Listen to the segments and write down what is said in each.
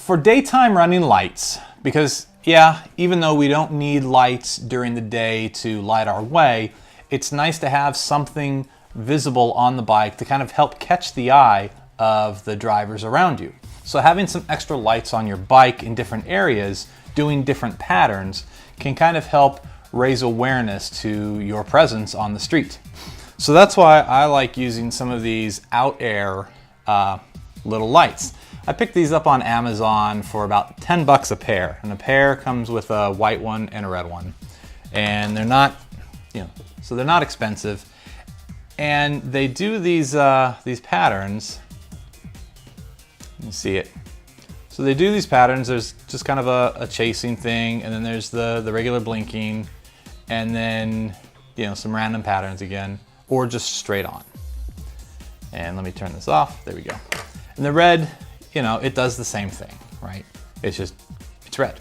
For daytime running lights, because yeah, even though we don't need lights during the day to light our way, it's nice to have something visible on the bike to kind of help catch the eye of the drivers around you. So having some extra lights on your bike in different areas, doing different patterns, can kind of help raise awareness to your presence on the street. So that's why I like using some of these Outair little lights. I picked these up on Amazon for about 10 bucks a pair, and a pair comes with a white one and a red one. And they're not, so they're not expensive. And they do these patterns. You see it. So they do these patterns. There's just kind of a chasing thing, and then there's the regular blinking, and then some random patterns again, or just straight on. And let me turn this off. There we go. And the red, it does the same thing, right? It's red.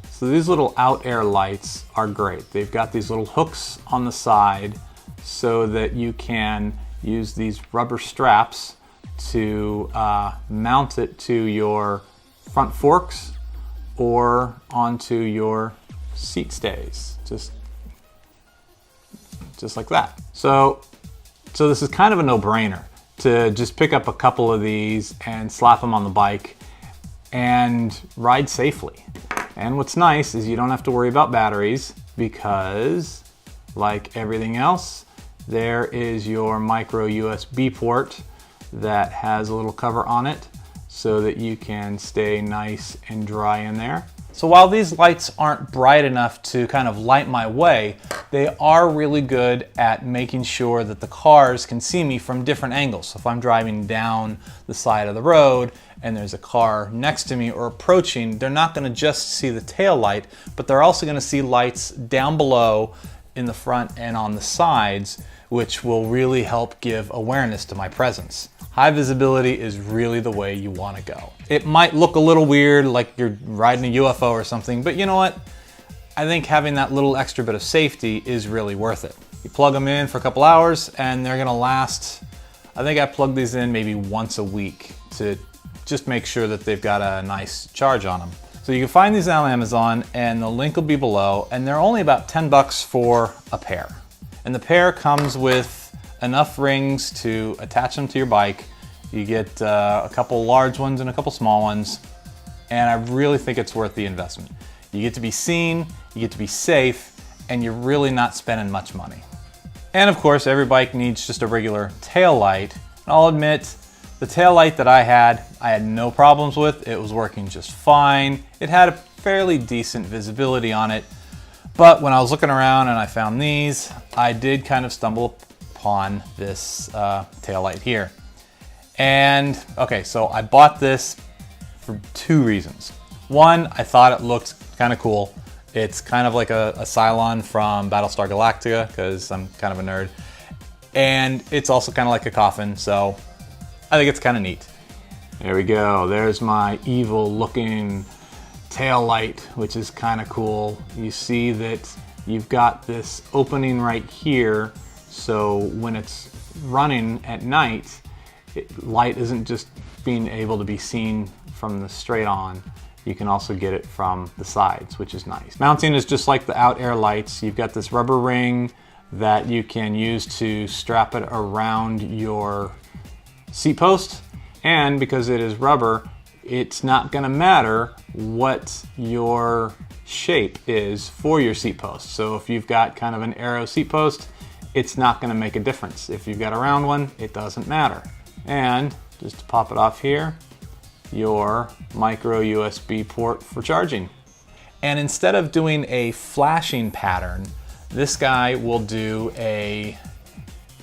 So these little Outair lights are great. They've got these little hooks on the side so that you can use these rubber straps to mount it to your front forks or onto your seat stays, just like that. So this is kind of a no-brainer to just pick up a couple of these and slap them on the bike and ride safely. And what's nice is you don't have to worry about batteries because, like everything else, there is your micro USB port that has a little cover on it so that you can stay nice and dry in there. So while these lights aren't bright enough to kind of light my way, they are really good at making sure that the cars can see me from different angles. So if I'm driving down the side of the road and there's a car next to me or approaching, they're not going to just see the tail light, but they're also going to see lights down below, in the front and on the sides, which will really help give awareness to my presence. High visibility is really the way you want to go. It might look a little weird, like you're riding a UFO or something, but you know what? I think having that little extra bit of safety is really worth it. You plug them in for a couple hours and they're gonna last, I think I plug these in maybe once a week to just make sure that they've got a nice charge on them. So you can find these on Amazon and the link will be below, and they're only about 10 bucks for a pair. And the pair comes with enough rings to attach them to your bike. You get a couple large ones and a couple small ones, and I really think it's worth the investment. You get to be seen, you get to be safe, and you're really not spending much money. And of course, every bike needs just a regular tail light. And I'll admit, the tail light that I had no problems with. It was working just fine. It had a fairly decent visibility on it. But when I was looking around and I found these, I did kind of stumble upon this tail light here. And okay, so I bought this for two reasons. One, I thought it looked kind of cool. It's kind of like a Cylon from Battlestar Galactica, because I'm kind of a nerd. And it's also kind of like a coffin, so I think it's kind of neat. There we go. There's my evil looking tail light, which is kind of cool. You see that you've got this opening right here, so when it's running at night, light isn't just being able to be seen from the straight on. You can also get it from the sides, which is nice. Mounting is just like the Outair lights. You've got this rubber ring that you can use to strap it around your seat post. And because it is rubber, it's not gonna matter what your shape is for your seat post. So if you've got kind of an arrow seat post, it's not gonna make a difference. If you've got a round one, it doesn't matter. And just to pop it off here, your micro USB port for charging. And instead of doing a flashing pattern, this guy will do a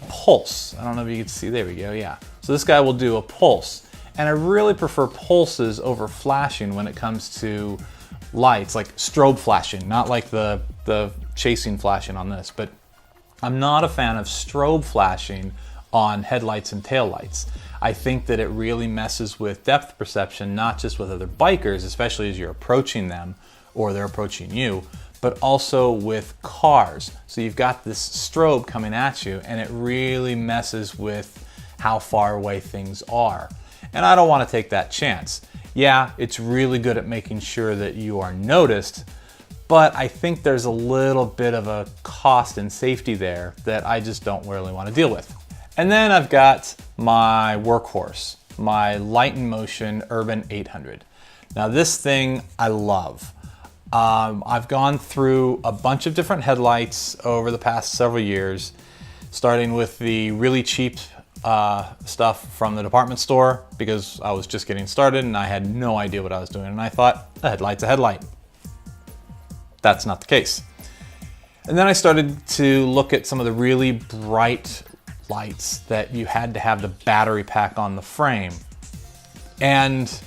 pulse. I don't know if you can see, there we go, yeah. So this guy will do a pulse. And I really prefer pulses over flashing when it comes to lights, like strobe flashing, not like the chasing flashing on this, but I'm not a fan of strobe flashing on headlights and taillights. I think that it really messes with depth perception, not just with other bikers, especially as you're approaching them or they're approaching you, but also with cars. So you've got this strobe coming at you and it really messes with how far away things are. And I don't want to take that chance. Yeah, it's really good at making sure that you are noticed, but I think there's a little bit of a cost and safety there that I just don't really want to deal with. And then I've got my workhorse, my Light in Motion Urban 800. Now this thing I love. I've gone through a bunch of different headlights over the past several years, starting with the really cheap stuff from the department store because I was just getting started and I had no idea what I was doing, and I thought a headlight's a headlight. That's not the case. And then I started to look at some of the really bright lights that you had to have the battery pack on the frame, and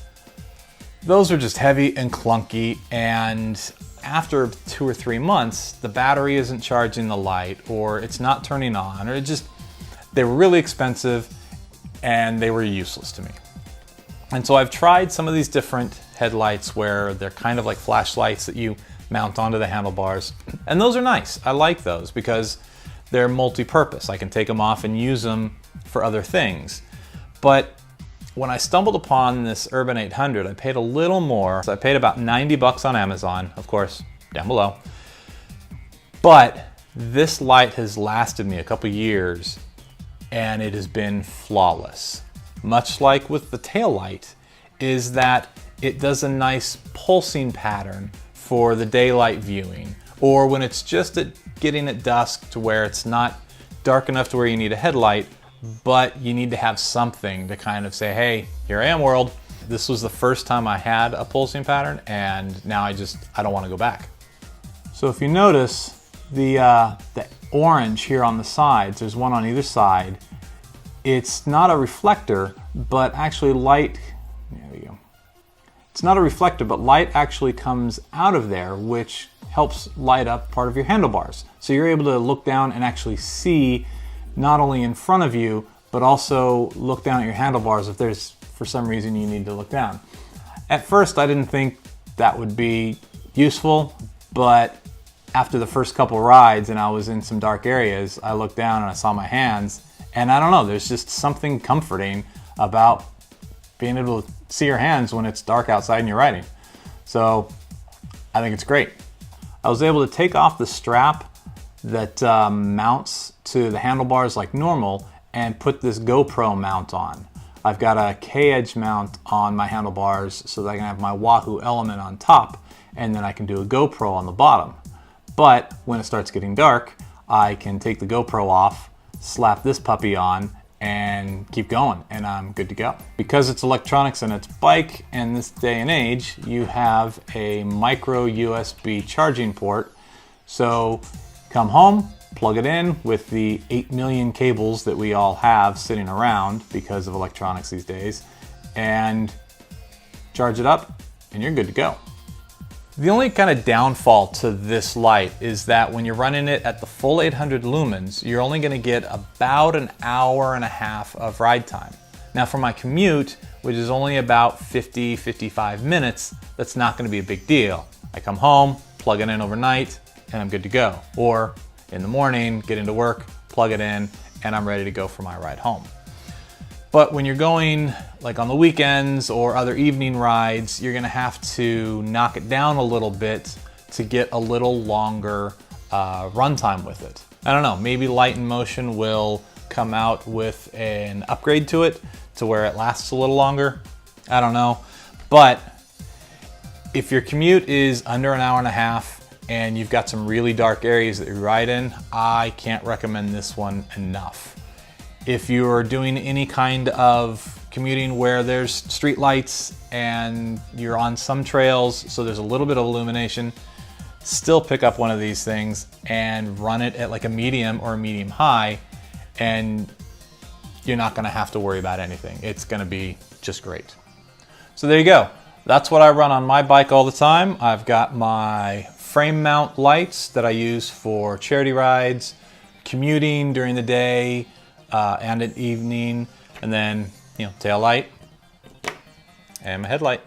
those are just heavy and clunky, and after 2 or 3 months the battery isn't charging the light, or it's not turning on, or they were really expensive and they were useless to me. And so I've tried some of these different headlights where they're kind of like flashlights that you mount onto the handlebars, and those are nice. I like those because they're multi-purpose. I can take them off and use them for other things. But when I stumbled upon this Urban 800, I paid a little more. So I paid about 90 bucks on Amazon, of course, down below. But this light has lasted me a couple years and it has been flawless. Much like with the tail light, is that it does a nice pulsing pattern for the daylight viewing, or when it's just getting at dusk to where it's not dark enough to where you need a headlight, but you need to have something to kind of say, hey, here I am world. This was the first time I had a pulsing pattern, and now I don't want to go back. So if you notice the orange here on the sides, there's one on either side. It's not a reflector, but actually light, there we go. It's not a reflector, but light actually comes out of there, which helps light up part of your handlebars. So you're able to look down and actually see not only in front of you, but also look down at your handlebars if there's, for some reason, you need to look down. At first, I didn't think that would be useful, but after the first couple rides and I was in some dark areas, I looked down and I saw my hands, and I don't know, there's just something comforting about being able to see your hands when it's dark outside and you're riding. So I think it's great. I was able to take off the strap that mounts to the handlebars like normal and put this GoPro mount on. I've got a K-edge mount on my handlebars so that I can have my Wahoo element on top, and then I can do a GoPro on the bottom. But when it starts getting dark, I can take the GoPro off, slap this puppy on, and keep going, and I'm good to go. Because it's electronics and it's bike, and this day and age, you have a micro USB charging port. So come home, plug it in with the 8 million cables that we all have sitting around because of electronics these days, and charge it up, and you're good to go. The only kind of downfall to this light is that when you're running it at the full 800 lumens, you're only going to get about an hour and a half of ride time. Now for my commute, which is only about 50-55 minutes, that's not going to be a big deal. I come home, plug it in overnight, and I'm good to go. Or in the morning, get into work, plug it in, and I'm ready to go for my ride home. But when you're going like on the weekends or other evening rides, you're gonna have to knock it down a little bit to get a little longer runtime with it. I don't know, maybe Light in Motion will come out with an upgrade to it to where it lasts a little longer. I don't know. But if your commute is under an hour and a half and you've got some really dark areas that you ride in, I can't recommend this one enough. If you're doing any kind of commuting where there's street lights and you're on some trails, so there's a little bit of illumination, still pick up one of these things and run it at like a medium or a medium high, and you're not gonna have to worry about anything. It's gonna be just great. So there you go. That's what I run on my bike all the time. I've got my frame mount lights that I use for charity rides, commuting during the day, and at evening, and then, tail light and my headlight.